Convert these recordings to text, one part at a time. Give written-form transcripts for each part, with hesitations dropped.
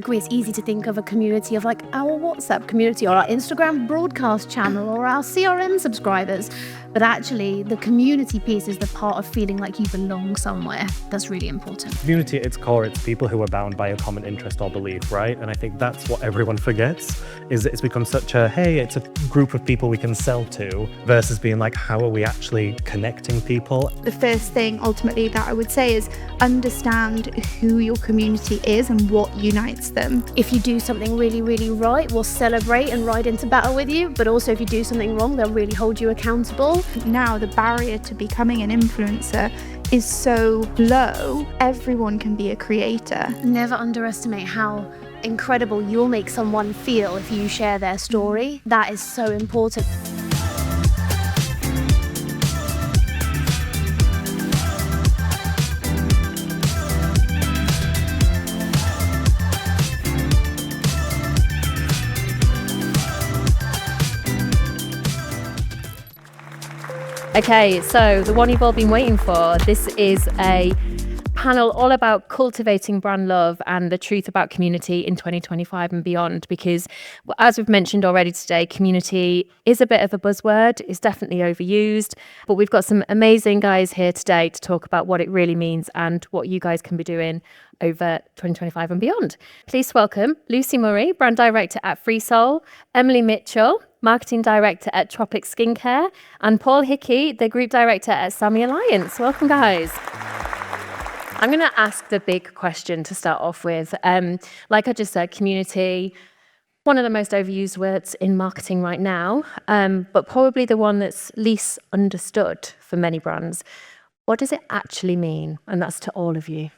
agree it's easy to think of a community of like our WhatsApp community or our Instagram broadcast channel or our CRM subscribers. But actually, the community piece is the part of feeling like you belong somewhere. That's really important. Community at its core, it's people who are bound by a common interest or belief, right? And I think that's what everyone forgets, is it's become such a, hey, it's a group of people we can sell to, versus being like, how are we actually connecting people? The first thing ultimately that I would say is understand who your community is and what unites them. If you do something really, really right, we'll celebrate and ride into battle with you. But also if you do something wrong, they'll really hold you accountable. Now the barrier to becoming an influencer is so low. Everyone can be a creator. Never underestimate how incredible you'll make someone feel if you share their story. That is so important. Okay, so the one you've all been waiting for. This is a panel all about cultivating brand love and the truth about community in 2025 and beyond, because as we've mentioned already today, community is a bit of a buzzword. It's definitely overused, but we've got some amazing guys here today to talk about what it really means and what you guys can be doing over 2025 and beyond. Please welcome Lucy Murray, Brand Director at FreeSoul, Emily Mitchell, Marketing Director at Tropic Skincare, and Paul Hickey, the Group Director at SAMY Alliance. Welcome, guys. I'm going to ask the big question to start off with. Like I just said, community, one of the most overused words in marketing right now, but probably the one that's least understood for many brands. What does it actually mean? And that's to all of you.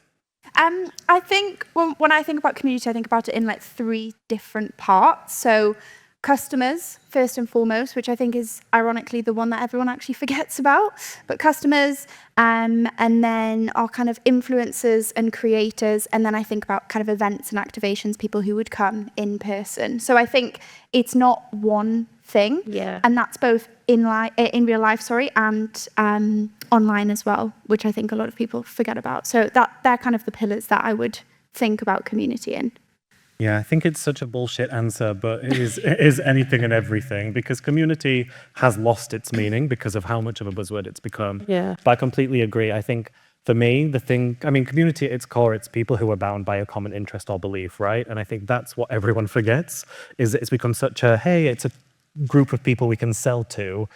I think when I think about community, I think about it in like three different parts. So customers, first and foremost, which I think is ironically the one that everyone actually forgets about, but customers, and then our kind of influencers and creators, and then I think about kind of events and activations, people who would come in person. So I think it's not one thing, and that's both in real life, and online as well, which I think a lot of people forget about. So they're kind of the pillars that I would think about community in. Yeah, I think it's such a bullshit answer, but it is anything and everything, because community has lost its meaning because of how much of a buzzword it's become. Yeah. But I completely agree. I think for me, community at its core, it's people who are bound by a common interest or belief, right? And I think that's what everyone forgets, is it's become such a, hey, it's a group of people we can sell to,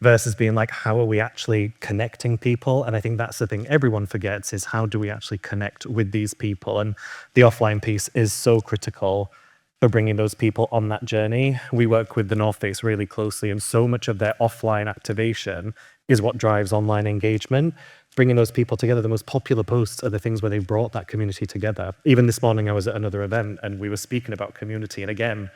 versus being like, how are we actually connecting people? And I think that's the thing everyone forgets, is how do we actually connect with these people? And the offline piece is so critical for bringing those people on that journey. We work with the North Face really closely, and so much of their offline activation is what drives online engagement. Bringing those people together, the most popular posts are the things where they brought that community together. Even this morning, I was at another event and we were speaking about community. And again,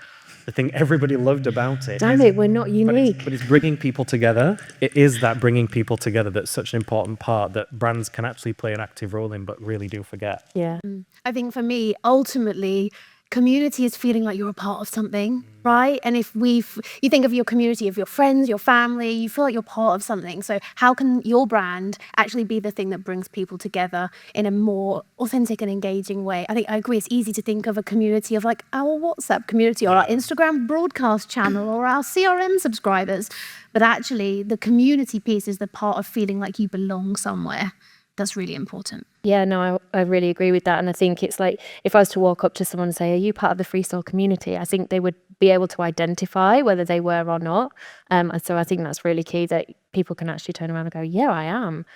the thing everybody loved about it. Damn it, we're not unique. But it's bringing people together. It is that bringing people together that's such an important part that brands can actually play an active role in, but really do forget. Yeah. I think for me, ultimately, community is feeling like you're a part of something, right? And if you think of your community, of your friends, your family, you feel like you're part of something. So how can your brand actually be the thing that brings people together in a more authentic and engaging way? I think I agree it's easy to think of a community of like our WhatsApp community or our Instagram broadcast channel or our CRM subscribers. But actually, the community piece is the part of feeling like you belong somewhere. That's really important. Yeah, no, I really agree with that. And I think it's like, if I was to walk up to someone and say, are you part of the FreeSoul community? I think they would be able to identify whether they were or not. And so I think that's really key, that people can actually turn around and go, yeah, I am.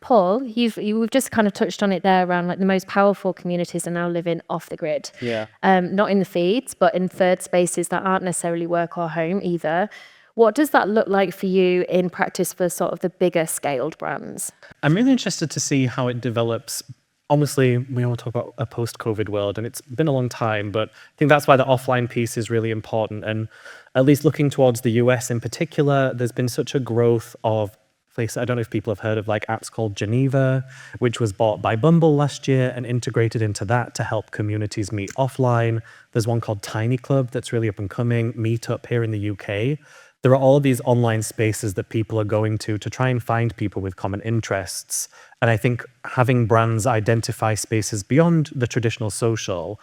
Paul, we've just kind of touched on it there around like the most powerful communities are now living off the grid. Yeah. Not in the feeds, but in third spaces that aren't necessarily work or home either. What does that look like for you in practice for sort of the bigger scaled brands? I'm really interested to see how it develops. Obviously, we all talk about a post-COVID world, and it's been a long time, but I think that's why the offline piece is really important. And at least looking towards the US in particular, there's been such a growth of places. I don't know if people have heard of like apps called Geneva, which was bought by Bumble last year and integrated into that to help communities meet offline. There's one called Tiny Club that's really up and coming, Meetup here in the UK. There are all these online spaces that people are going to try and find people with common interests. And I think having brands identify spaces beyond the traditional social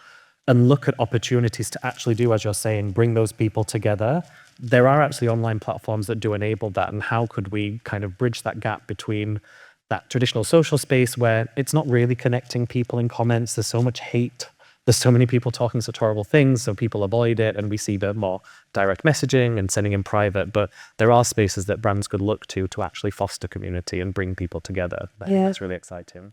and look at opportunities to actually do, as you're saying, bring those people together, there are actually online platforms that do enable that. And how could we kind of bridge that gap between that traditional social space where it's not really connecting people in comments, there's so much hate, there's so many people talking such horrible things, so people avoid it, and we see the more direct messaging and sending in private. But there are spaces that brands could look to actually foster community and bring people together. I think that's really exciting.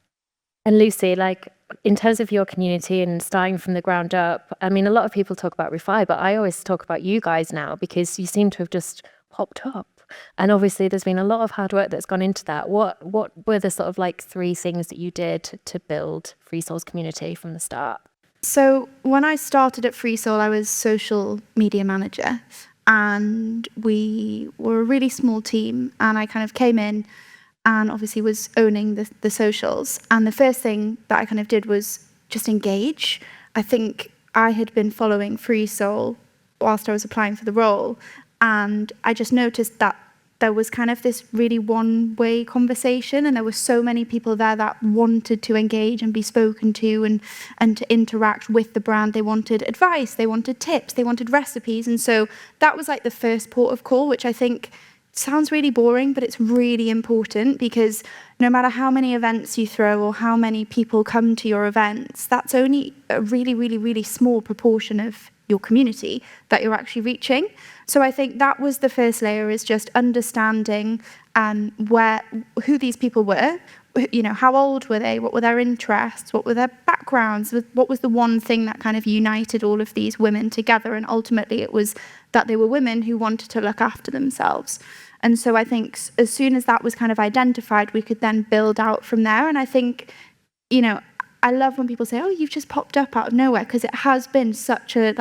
And Lucy, like in terms of your community and starting from the ground up, I mean, a lot of people talk about Refi, but I always talk about you guys now because you seem to have just popped up. And obviously there's been a lot of hard work that's gone into that. What were the sort of like 3 things that you did to build FreeSoul's community from the start? So when I started at FreeSoul, I was social media manager, and we were a really small team, and I kind of came in and obviously was owning the socials. And the first thing that I kind of did was just engage. I think I had been following FreeSoul whilst I was applying for the role, and I just noticed that there was kind of this really one-way conversation, and there were so many people there that wanted to engage and be spoken to and to interact with the brand. They wanted advice, they wanted tips, they wanted recipes. And so that was like the first port of call, which I think sounds really boring, but it's really important, because no matter how many events you throw or how many people come to your events, that's only a really, really, really small proportion of your community that you're actually reaching. So I think that was the first layer, is just understanding who these people were, you know, how old were they, what were their interests, what were their backgrounds, what was the one thing that kind of united all of these women together. And ultimately it was that they were women who wanted to look after themselves. And so I think as soon as that was kind of identified, we could then build out from there. And I think, you know, I love when people say, oh, you've just popped up out of nowhere, because it has been such a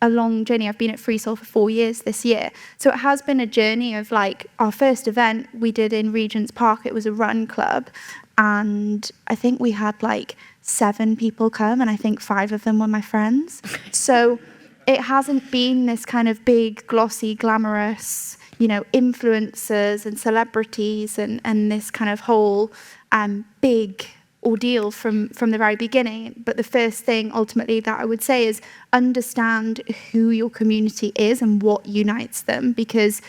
long journey. I've been at FreeSoul for 4 years this year. So it has been a journey of like, our first event we did in Regent's Park, it was a run club. And I think we had like 7 people come, and I think 5 of them were my friends. So it hasn't been this kind of big, glossy, glamorous, you know, influencers and celebrities and this kind of whole big ordeal from the very beginning. But the first thing ultimately that I would say is understand who your community is and what unites them. Because,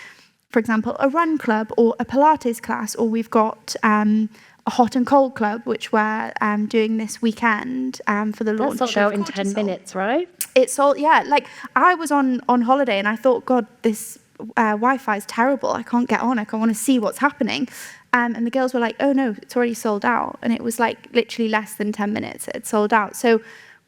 for example, a run club or a Pilates class, or we've got a hot and cold club, which we're doing this weekend for the launch. That's sold out in 10 minutes, right? It's all, yeah. Like, I was on holiday and I thought, God, this Wi-Fi is terrible. I can't get on. I want to see what's happening. And the girls were like, oh no, it's already sold out. And it was like literally less than 10 minutes it had sold out. So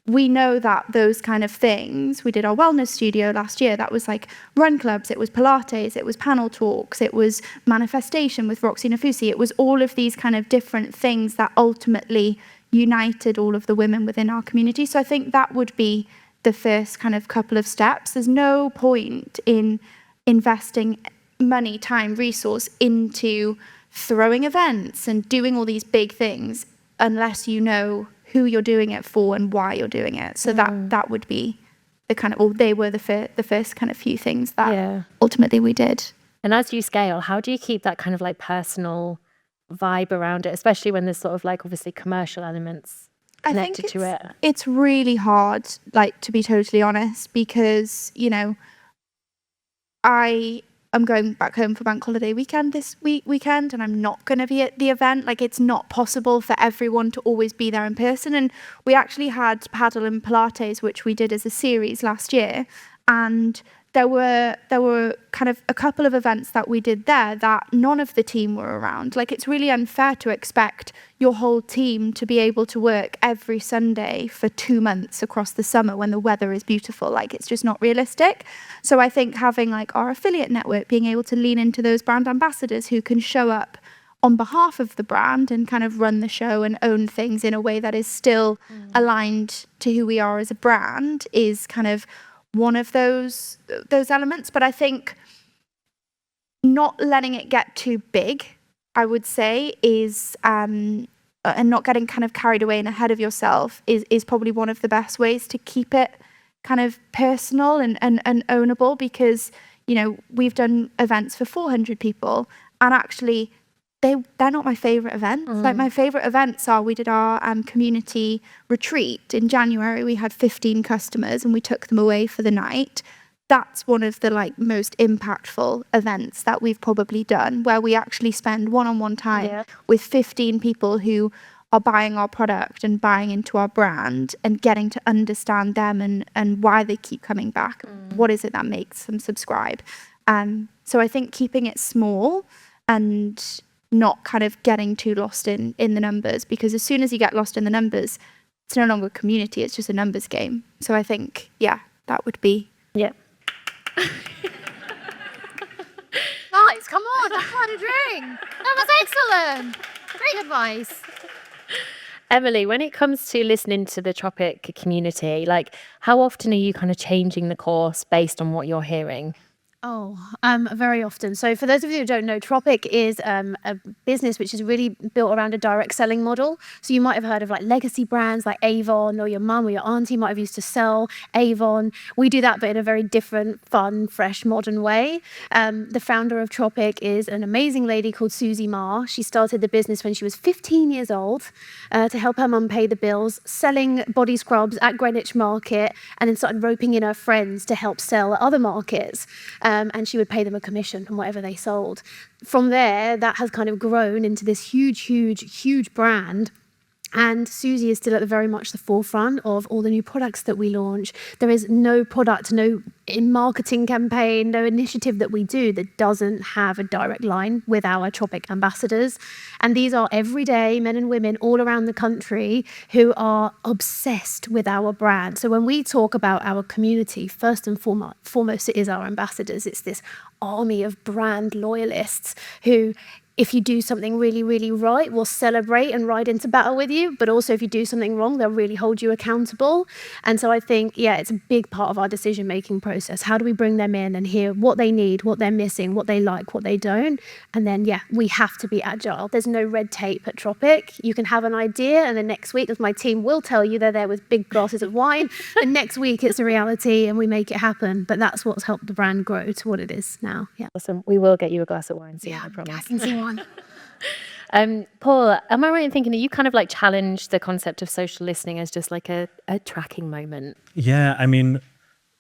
we know that those kind of things, we did our wellness studio last year, that was like run clubs, it was Pilates, it was panel talks, it was manifestation with Roxy Nafusi, it was all of these kind of different things that ultimately united all of the women within our community. So I think that would be the first kind of couple of steps. There's no point in investing money, time, resource into throwing events and doing all these big things unless you know who you're doing it for and why you're doing it. So that would be the kind of, or they were the first kind of few things that ultimately we did. And as you scale, how do you keep that kind of like personal vibe around it, especially when there's sort of like obviously commercial elements connected to it? It's really hard, like, to be totally honest, because, you know, I'm going back home for bank holiday weekend this weekend, and I'm not going to be at the event. Like, it's not possible for everyone to always be there in person. And we actually had paddle and Pilates, which we did as a series last year, and there were kind of a couple of events that we did there that none of the team were around. Like, it's really unfair to expect your whole team to be able to work every Sunday for 2 months across the summer when the weather is beautiful. Like, it's just not realistic. So I think having like our affiliate network, being able to lean into those brand ambassadors who can show up on behalf of the brand and kind of run the show and own things in a way that is still aligned to who we are as a brand is kind of one of those elements. But I think not letting it get too big, I would say, is and not getting kind of carried away and ahead of yourself is probably one of the best ways to keep it kind of personal and ownable. Because, you know, we've done events for 400 people, and actually they're not my favorite events. Like my favorite events are, we did our community retreat in January. We had 15 customers and we took them away for the night. That's one of the like most impactful events that we've probably done, where we actually spend one-on-one time with 15 people who are buying our product and buying into our brand and getting to understand them and why they keep coming back. What is it that makes them subscribe? So I think keeping it small and not kind of getting too lost in the numbers, because as soon as you get lost in the numbers, it's no longer a community, it's just a numbers game. So I think, that would be. Yeah. Guys, come on, I've had a drink. That was excellent. Great advice. Emily, when it comes to listening to the Tropic community, like how often are you kind of changing the course based on what you're hearing? Very often. So for those of you who don't know, Tropic is a business which is really built around a direct selling model. So you might have heard of like legacy brands like Avon, or your mum or your auntie might have used to sell Avon. We do that, but in a very different, fun, fresh, modern way. The founder of Tropic is an amazing lady called Susie Ma. She started the business when she was 15 years old to help her mum pay the bills, selling body scrubs at Greenwich Market, and then started roping in her friends to help sell at other markets. And she would pay them a commission from whatever they sold. From there, that has kind of grown into this huge brand. And Susie is still at very much the forefront of all the new products that we launch. There is no product, no marketing campaign, no initiative that we do that doesn't have a direct line with our Tropic ambassadors. And these are everyday men and women all around the country who are obsessed with our brand. So when we talk about our community, first and foremost, it is our ambassadors. It's this army of brand loyalists who, if you do something really, really right, will celebrate and ride into battle with you. But also if you do something wrong, they'll really hold you accountable. And so I think, it's a big part of our decision-making process. How do we bring them in and hear what they need, what they're missing, what they like, what they don't? And then, we have to be agile. There's no red tape at Tropic. You can have an idea, and the next week, as my team will tell you, they're there with big glasses of wine. And next week, it's a reality, and we make it happen. But that's what's helped the brand grow to what it is now. Yeah. Awesome. We will get you a glass of wine soon, I promise. I can see one. Paul, am I right in thinking that you kind of like challenged the concept of social listening as just like a tracking moment? Yeah, I mean,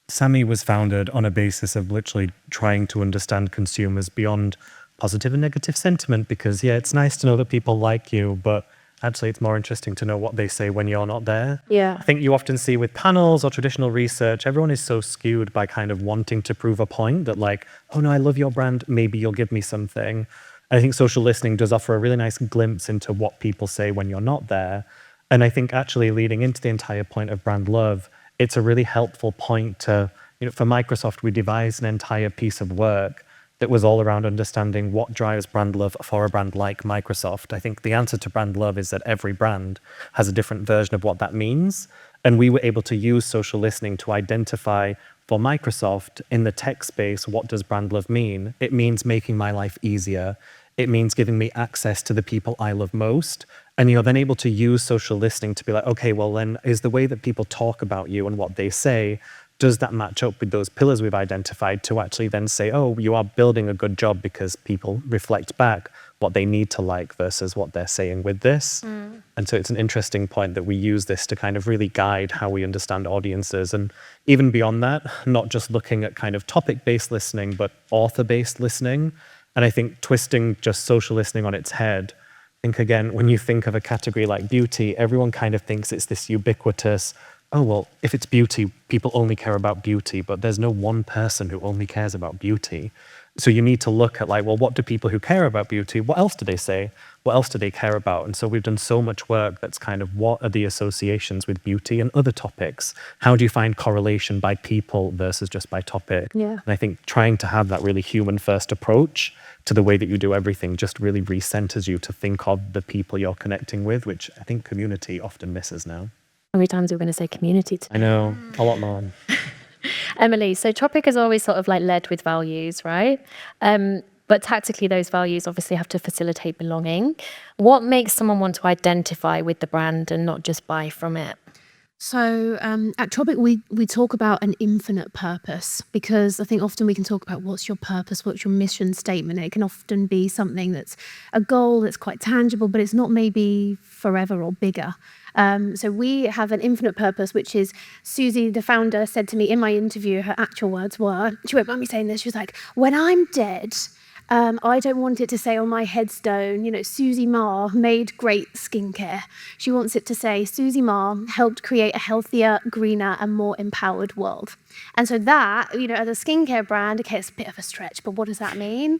SAMY was founded on a basis of literally trying to understand consumers beyond positive and negative sentiment, because it's nice to know that people like you, but actually it's more interesting to know what they say when you're not there. Yeah. I think you often see with panels or traditional research, everyone is so skewed by kind of wanting to prove a point that like, oh no, I love your brand, maybe you'll give me something. I think social listening does offer a really nice glimpse into what people say when you're not there. And I think actually leading into the entire point of brand love, it's a really helpful point to, for Microsoft, we devised an entire piece of work that was all around understanding what drives brand love for a brand like Microsoft. I think the answer to brand love is that every brand has a different version of what that means. And we were able to use social listening to identify for Microsoft in the tech space, what does brand love mean? It means making my life easier. It means giving me access to the people I love most. And you're then able to use social listening to be like, okay, well then is the way that people talk about you and what they say, does that match up with those pillars we've identified to actually then say, oh, you are building a good job because people reflect back what they need to like versus what they're saying with this. And so it's an interesting point that we use this to kind of really guide how we understand audiences. And even beyond that, not just looking at kind of topic-based listening, but author-based listening. And I think twisting just social listening on its head, I think again, when you think of a category like beauty, everyone kind of thinks it's this ubiquitous, oh, well, if it's beauty, people only care about beauty, but there's no one person who only cares about beauty. So you need to look at like, well, what do people who care about beauty, what else do they say? What else do they care about? And so we've done so much work that's kind of what are the associations with beauty and other topics? How do you find correlation by people versus just by topic? Yeah. And I think trying to have that really human first approach to the way that you do everything just really recenters you to think of the people you're connecting with, which I think community often misses now. How many times are we going to say community today? I know, a lot more. Emily, so Tropic is always sort of like led with values, right? But tactically, those values obviously have to facilitate belonging. What makes someone want to identify with the brand and not just buy from it? So at Tropic, we talk about an infinite purpose, because I think often we can talk about what's your purpose, what's your mission statement. It can often be something that's a goal that's quite tangible, but it's not maybe forever or bigger. So we have an infinite purpose, which is, Susie, the founder, said to me in my interview, her actual words were, she won't mind me saying this, she was like, when I'm dead, I don't want it to say on my headstone, Susie Ma made great skincare. She wants it to say, Susie Ma helped create a healthier, greener, and more empowered world. And so that, as a skincare brand, okay, it's a bit of a stretch, but what does that mean?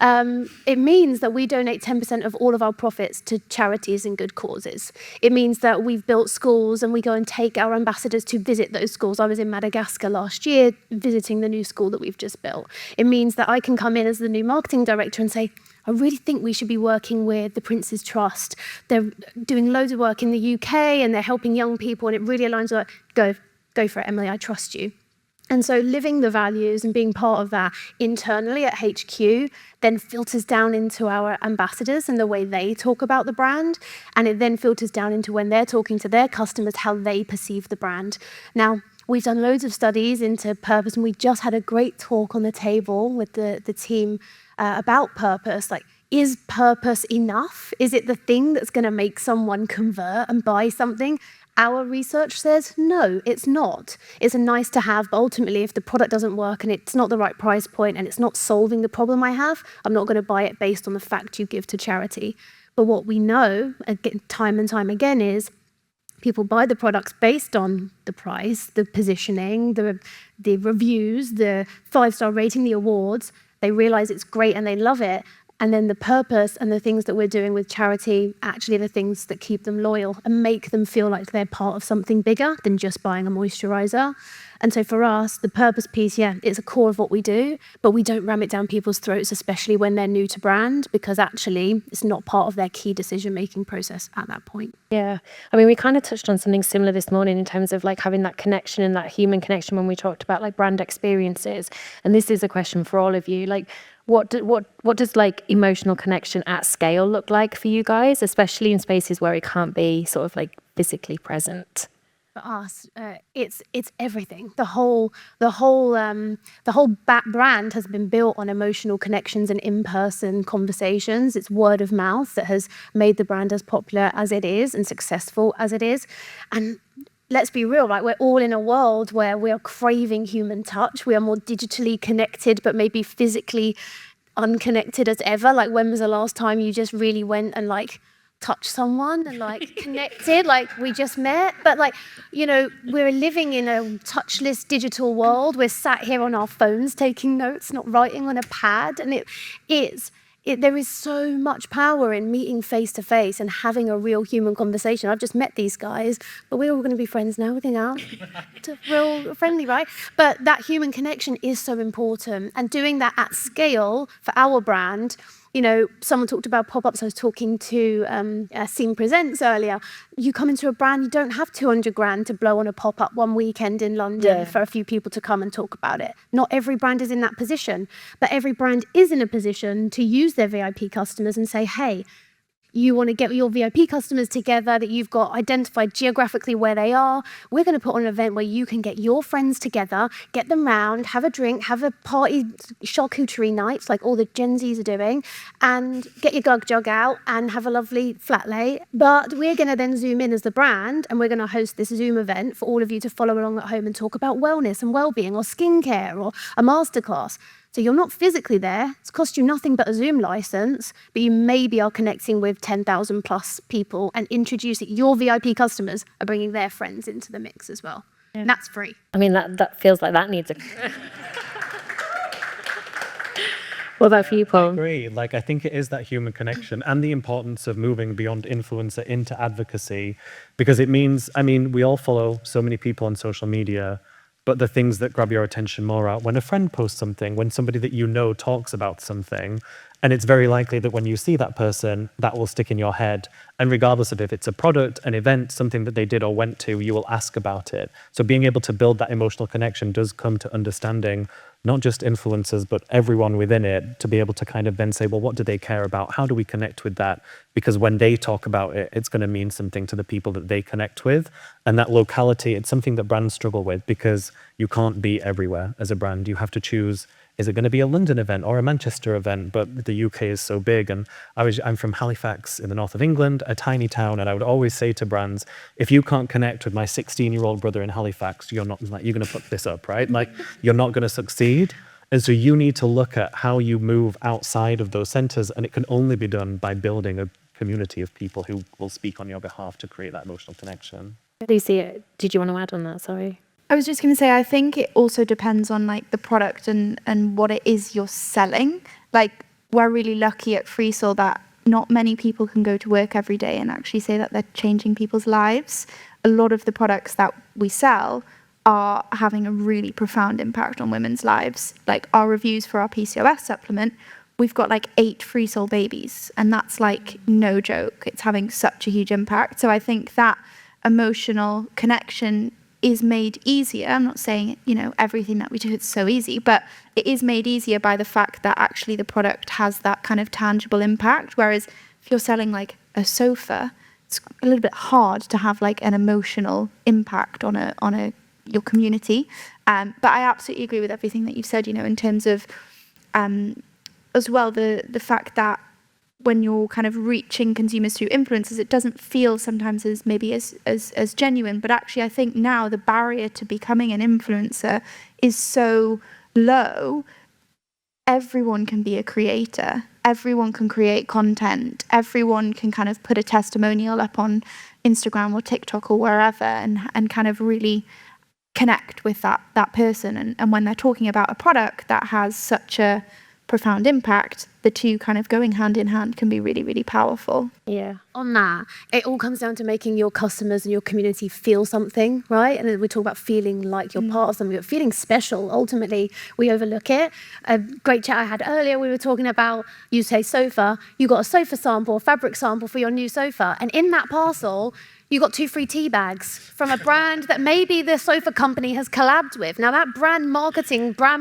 It means that we donate 10% of all of our profits to charities and good causes. It means that we've built schools and we go and take our ambassadors to visit those schools. I was in Madagascar last year visiting the new school that we've just built. It means that I can come in as the new marketing director and say, I really think we should be working with the Prince's Trust. They're doing loads of work in the UK and they're helping young people, and it really aligns with, go for it, Emily, I trust you. And so living the values and being part of that internally at HQ then filters down into our ambassadors and the way they talk about the brand. And it then filters down into when they're talking to their customers, how they perceive the brand. Now, we've done loads of studies into purpose, and we just had a great talk on the table with the team about purpose. Like, is purpose enough? Is it the thing that's going to make someone convert and buy something? Our research says, no, it's not. It's a nice to have, but ultimately, if the product doesn't work and it's not the right price point and it's not solving the problem I have, I'm not going to buy it based on the fact you give to charity. But what we know, again, time and time again, is people buy the products based on the price, the positioning, the reviews, the 5-star rating, the awards. They realize it's great and they love it. And then the purpose and the things that we're doing with charity actually are the things that keep them loyal and make them feel like they're part of something bigger than just buying a moisturizer. And so for us, the purpose piece, it's a core of what we do, but we don't ram it down people's throats, especially when they're new to brand, because actually it's not part of their key decision-making process at that point. Yeah. I mean, we kind of touched on something similar this morning in terms of like having that connection and that human connection when we talked about like brand experiences. And this is a question for all of you. Like, what does like emotional connection at scale look like for you guys, especially in spaces where it can't be sort of like physically present? For us, it's everything. The whole brand has been built on emotional connections and in-person conversations. It's word of mouth that has made the brand as popular as it is and successful as it is. And let's be real, right? We're all in a world where we are craving human touch. We are more digitally connected, but maybe physically unconnected as ever. Like, when was the last time you just really went and like touched someone and like connected, like we just met? But like, we're living in a touchless digital world. We're sat here on our phones taking notes, not writing on a pad. And there is so much power in meeting face to face and having a real human conversation. I've just met these guys, but we're all going to be friends now. We're going out. Real friendly, right? But that human connection is so important. And doing that at scale for our brand, someone talked about pop-ups. I was talking to SAMY Presents earlier. You come into a brand, you don't have 200 grand to blow on a pop-up one weekend in London for a few people to come and talk about it. Not every brand is in that position, but every brand is in a position to use their VIP customers and say, hey, you want to get your VIP customers together that you've got identified geographically where they are. We're going to put on an event where you can get your friends together, get them round, have a drink, have a party charcuterie night, like all the Gen Zs are doing, and get your glug jug out and have a lovely flat lay. But we're going to then zoom in as the brand, and we're going to host this Zoom event for all of you to follow along at home and talk about wellness and well-being or skincare or a masterclass. So you're not physically there. It's cost you nothing but a Zoom license, but you maybe are connecting with 10,000 plus people and introducing your VIP customers are bringing their friends into the mix as well. Yeah. And that's free. I mean, that feels like that needs a... What about for you, Paul? I agree. I think it is that human connection and the importance of moving beyond influencer into advocacy, because it means, we all follow so many people on social media, but the things that grab your attention more are when a friend posts something, when somebody that you know talks about something, and it's very likely that when you see that person, that will stick in your head. And regardless of if it's a product, an event, something that they did or went to, you will ask about it. So being able to build that emotional connection does come to understanding not just influencers, but everyone within it, to be able to kind of then say, well, what do they care about? How do we connect with that? Because when they talk about it, it's going to mean something to the people that they connect with. And that locality, it's something that brands struggle with, because you can't be everywhere as a brand. You have to choose, is it going to be a London event or a Manchester event? But the UK is so big. And I'm from Halifax in the north of England, a tiny town. And I would always say to brands, if you can't connect with my 16-year-old brother in Halifax, you're going to fuck this up, right? Like, you're not going to succeed. And so you need to look at how you move outside of those centers. And it can only be done by building a community of people who will speak on your behalf to create that emotional connection. Lucy, did you want to add on that? Sorry. I was just going to say, I think it also depends on like the product and what it is you're selling. Like, we're really lucky at FreeSoul that not many people can go to work every day and actually say that they're changing people's lives. A lot of the products that we sell are having a really profound impact on women's lives. Like, our reviews for our PCOS supplement, we've got like 8 FreeSoul babies, and that's like no joke. It's having such a huge impact. So I think that emotional connection is made easier. I'm not saying, everything that we do is so easy, but it is made easier by the fact that actually the product has that kind of tangible impact. Whereas if you're selling like a sofa, it's a little bit hard to have like an emotional impact on your community. But I absolutely agree with everything that you've said, in terms of as well the fact that when you're kind of reaching consumers through influencers, it doesn't feel sometimes as maybe as genuine. But actually, I think now the barrier to becoming an influencer is so low. Everyone can be a creator. Everyone can create content. Everyone can kind of put a testimonial up on Instagram or TikTok or wherever and kind of really connect with that person. And when they're talking about a product that has such a profound impact, the two kind of going hand in hand can be really, really powerful. Yeah. On that, it all comes down to making your customers and your community feel something, right? And then we talk about feeling like you're part of something, but feeling special. Ultimately, we overlook it. A great chat I had earlier, we were talking about, you say sofa, you got a sofa sample, fabric sample for your new sofa. And in that parcel, you got 2 free tea bags from a brand that maybe the sofa company has collabed with. Now, that brand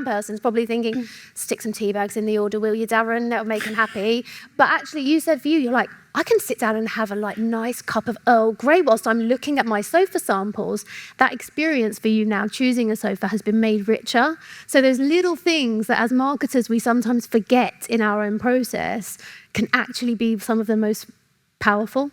person's probably thinking, stick some tea bags in the order, will you, Darren? That'll make them happy. But actually, you said for you, you're like, I can sit down and have a nice cup of Earl Grey whilst I'm looking at my sofa samples. That experience for you now choosing a sofa has been made richer. So there's little things that as marketers we sometimes forget in our own process can actually be some of the most powerful.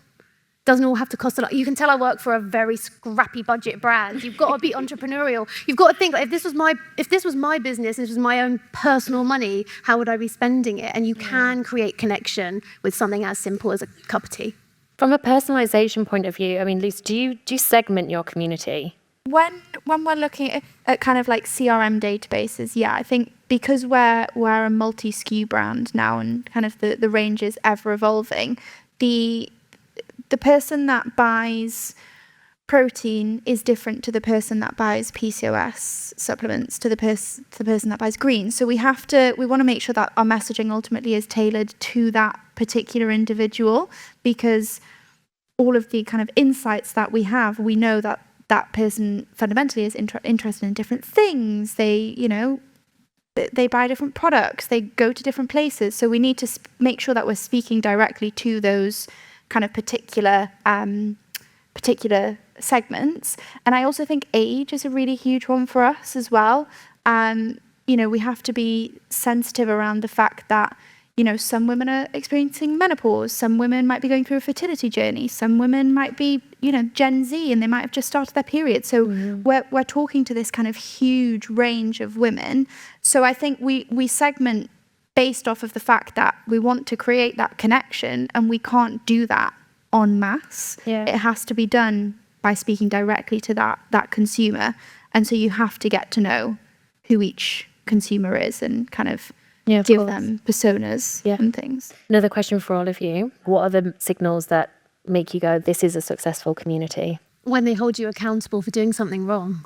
Doesn't all have to cost a lot. You can tell I work for a very scrappy budget brand. You've got to be entrepreneurial. You've got to think, like, if this was my business, this was my own personal money, how would I be spending it? And you can create connection with something as simple as a cup of tea. From a personalization point of view, I mean, Luce, do you segment your community? When we're looking at kind of like CRM databases, yeah, I think because we're a multi-SKU brand now and kind of the range is ever evolving, the person that buys protein is different to the person that buys PCOS supplements to the person that buys greens. So we want to make sure that our messaging ultimately is tailored to that particular individual, because all of the kind of insights that we have, we know that that person fundamentally is interested in different things. They buy different products, they go to different places. So we need to make sure that we're speaking directly to those kind of particular segments. And I also think age is a really huge one for us as well. We have to be sensitive around the fact that, some women are experiencing menopause, some women might be going through a fertility journey, some women might be, Gen Z and they might have just started their period. So we're talking to this kind of huge range of women. So I think we segment based off of the fact that we want to create that connection, and we can't do that en masse. Yeah. It has to be done by speaking directly to that consumer. And so you have to get to know who each consumer is and kind of give them personas and things. Another question for all of you. What are the signals that make you go, this is a successful community? When they hold you accountable for doing something wrong.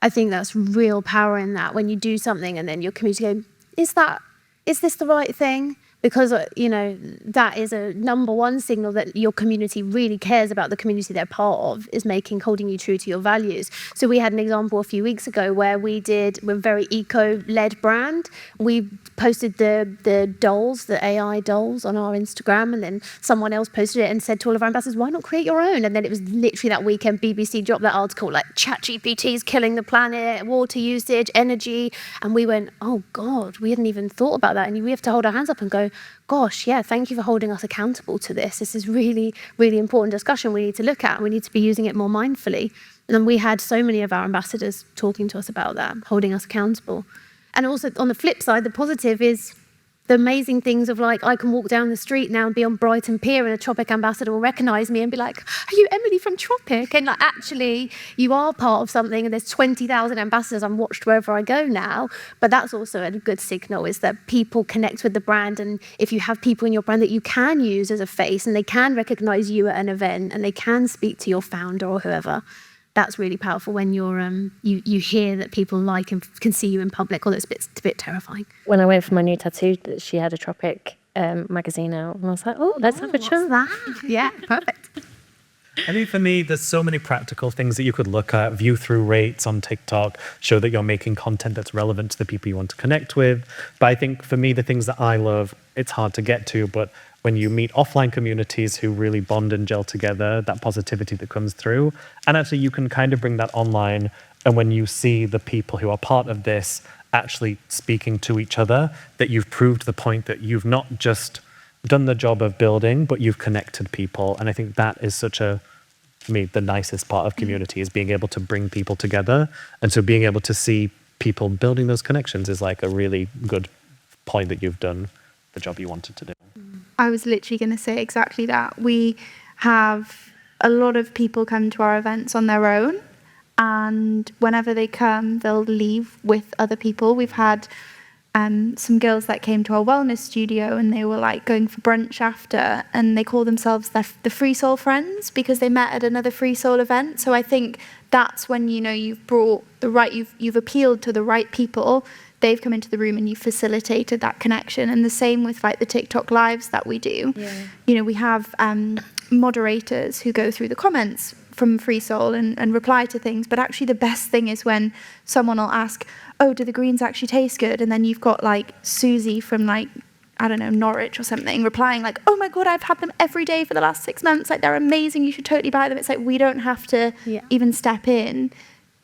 I think that's real power in that. When you do something and then your community go, is this the right thing? because that is a number one signal that your community really cares about the community they're part of, is holding you true to your values. So we had an example a few weeks ago where we're a very eco-led brand. We posted the dolls, the AI dolls, on our Instagram, and then someone else posted it and said to all of our ambassadors, why not create your own? And then it was literally that weekend BBC dropped that article like ChatGPT is killing the planet, water usage, energy, and we went, oh God, we hadn't even thought about that. And we have to hold our hands up and go, gosh, yeah, thank you for holding us accountable to this. This is really, really important discussion we need to look at, and we need to be using it more mindfully. And we had so many of our ambassadors talking to us about that, holding us accountable. And also on the flip side, the positive is the amazing things of like, I can walk down the street now and be on Brighton Pier and a Tropic ambassador will recognise me and be like, are you Emily from Tropic? And like, actually, you are part of something, and there's 20,000 ambassadors I'm watched wherever I go now. But that's also a good signal, is that people connect with the brand. And if you have people in your brand that you can use as a face and they can recognise you at an event and they can speak to your founder or whoever, that's really powerful when you're you hear that people like and can see you in public, although it's a bit terrifying. When I went for my new tattoo, she had a Tropic magazine out, and I was like, oh, let's have a chat. That? Yeah, perfect. I think for me, there's so many practical things that you could look at. View through rates on TikTok show that you're making content that's relevant to the people you want to connect with. But I think for me, the things that I love, it's hard to get to, but when you meet offline communities who really bond and gel together, that positivity that comes through. And actually, you can kind of bring that online. And when you see the people who are part of this actually speaking to each other, that you've proved the point that you've not just done the job of building, but you've connected people. And I think that is for me, the nicest part of community, is being able to bring people together. And so being able to see people building those connections is like a really good point that you've done the job you wanted to do. I was literally going to say exactly that. We have a lot of people come to our events on their own, and whenever they come, they'll leave with other people. We've had some girls that came to our wellness studio, and they were like going for brunch after, and they call themselves the FreeSoul friends because they met at another FreeSoul event. So I think that's when you've brought you've appealed to the right people. They've come into the room and you facilitated that connection. And the same with like the TikTok lives that we do. Yeah. We have moderators who go through the comments from FreeSoul and reply to things. But actually the best thing is when someone will ask, oh, do the greens actually taste good? And then you've got like Susie from like, I don't know, Norwich or something, replying like, oh my God, I've had them every day for the last 6 months. Like, they're amazing. You should totally buy them. It's like, we don't have to even step in.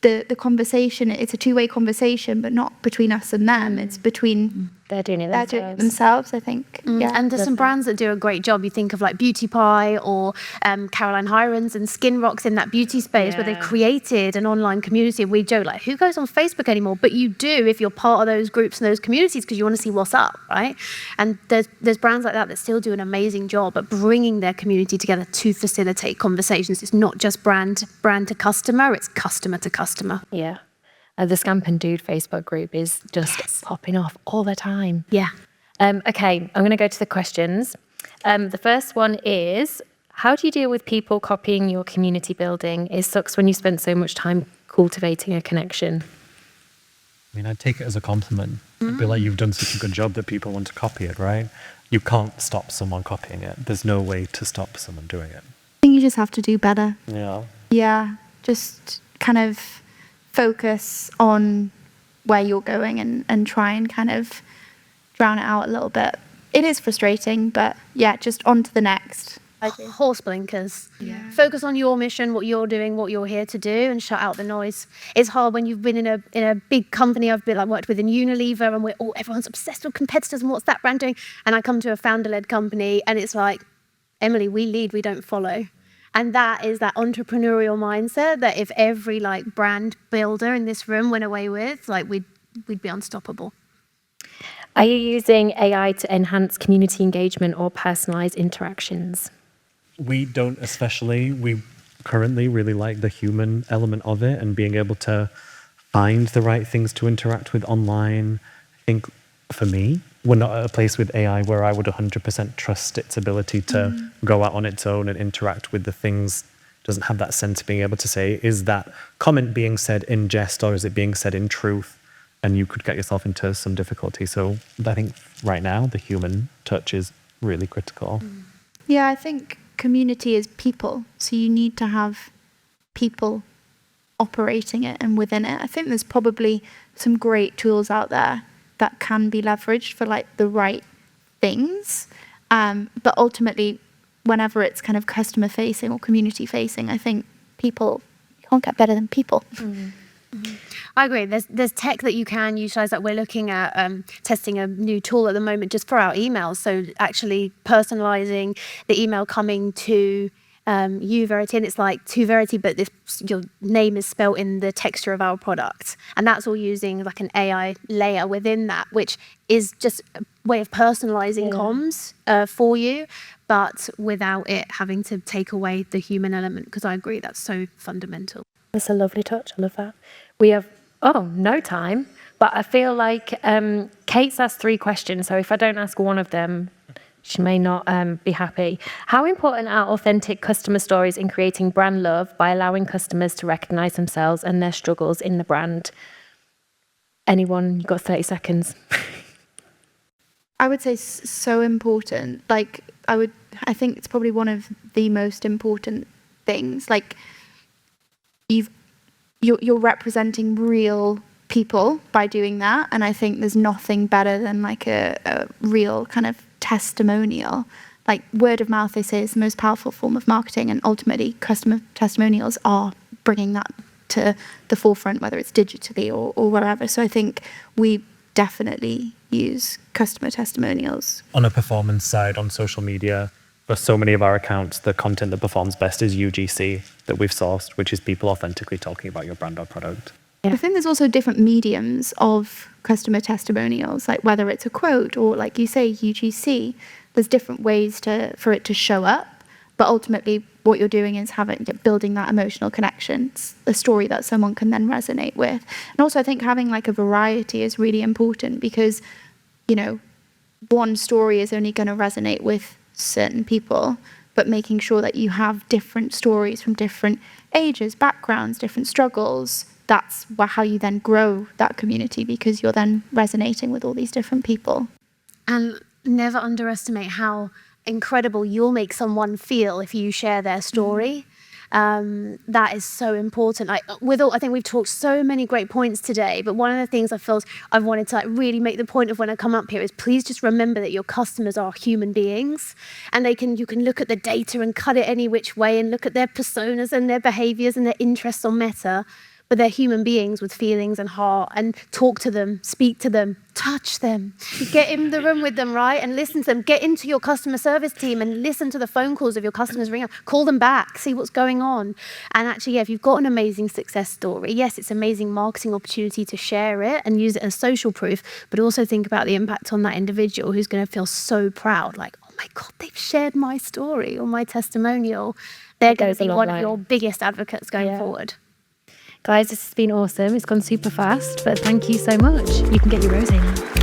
The conversation, it's a two-way conversation, but not between us and them. It's between they're doing it themselves, I think. Yeah. And there's some brands that do a great job. You think of like Beauty Pie or Caroline Hirons and Skin Rocks in that beauty space where they've created an online community. We joke like, who goes on Facebook anymore? But you do if you're part of those groups and those communities because you want to see what's up, right? And there's brands like that still do an amazing job at bringing their community together to facilitate conversations. It's not just brand to customer, it's customer to customer. Yeah. The Scamp and Dude Facebook group is just popping off all the time. Yeah. Okay, I'm going to go to the questions. The first one is, how do you deal with people copying your community building? It sucks when you spend so much time cultivating a connection. I mean, I'd take it as a compliment. I'd be like, you've done such a good job that people want to copy it, right? You can't stop someone copying it. There's no way to stop someone doing it. I think you just have to do better. Yeah. Yeah, just kind of focus on where you're going and try and kind of drown it out a little bit. It is frustrating, but yeah, just on to the next. Horse blinkers. Yeah. Focus on your mission, what you're doing, what you're here to do, and shut out the noise. It's hard when you've been in a big company. I've worked with in Unilever, and everyone's obsessed with competitors and what's that brand doing. And I come to a founder-led company, and it's like, Emily, we lead, we don't follow. And that is that entrepreneurial mindset that if every brand builder in this room went away with, we'd be unstoppable. Are you using AI to enhance community engagement or personalize interactions? We don't especially. We currently really like the human element of it and being able to find the right things to interact with online. I think for me, we're not at a place with AI where I would 100% trust its ability to go out on its own and interact with the things. Doesn't have that sense of being able to say, is that comment being said in jest or is it being said in truth? and you could get yourself into some difficulty. So I think right now the human touch is really critical. Yeah, I think community is people. So you need to have people operating it and within it. I think there's probably some great tools out there that can be leveraged for like the right things. But ultimately, whenever it's kind of customer facing or community facing, I think people can't get better than people. I agree. There's tech that you can utilize. That we're looking at testing a new tool at the moment just for our emails. So actually personalizing the email coming to you, Verity, and it's like to Verity, but your name is spelled in the texture of our product, and that's all using like an AI layer within that, which is just a way of personalizing comms for you, but without it having to take away the human element. Because I agree, that's so fundamental. That's a lovely touch. I love that. We have, no time, but I feel like Kate's asked 3 questions, so if I don't ask one of them, she may not be happy. How important are authentic customer stories in creating brand love by allowing customers to recognize themselves and their struggles in the brand? Anyone? You've got 30 seconds. I would say so important. Like I think it's probably one of the most important things. Like you're representing real people by doing that, and I think there's nothing better than like a real kind of testimonial. Like word of mouth, they say, is the most powerful form of marketing, and ultimately customer testimonials are bringing that to the forefront, whether it's digitally or wherever. So I think we definitely use customer testimonials. On a performance side, on social media, for so many of our accounts, the content that performs best is UGC that we've sourced, which is people authentically talking about your brand or product. I think there's also different mediums of customer testimonials, like whether it's a quote or, like you say, UGC. There's different ways for it to show up, but ultimately what you're doing is building that emotional connection, a story that someone can then resonate with. And also I think having like a variety is really important, because, one story is only going to resonate with certain people, but making sure that you have different stories from different ages, backgrounds, different struggles. That's how you then grow that community, because you're then resonating with all these different people. And never underestimate how incredible you'll make someone feel if you share their story. That is so important. I think we've talked so many great points today, but one of the things I felt I've wanted to really make the point of when I come up here is please just remember that your customers are human beings, and you can look at the data and cut it any which way and look at their personas and their behaviors and their interests on Meta. But they're human beings with feelings and heart, and talk to them, speak to them, touch them, get in the room with them, right? And listen to them. Get into your customer service team and listen to the phone calls of your customers ring up. Call them back, see what's going on. And actually, if you've got an amazing success story, yes, it's an amazing marketing opportunity to share it and use it as social proof, but also think about the impact on that individual who's going to feel so proud, like, oh my God, they've shared my story or my testimonial. They're going to be one of your biggest advocates going forward. Guys, this has been awesome. It's gone super fast, but thank you so much. You can get your rosé now.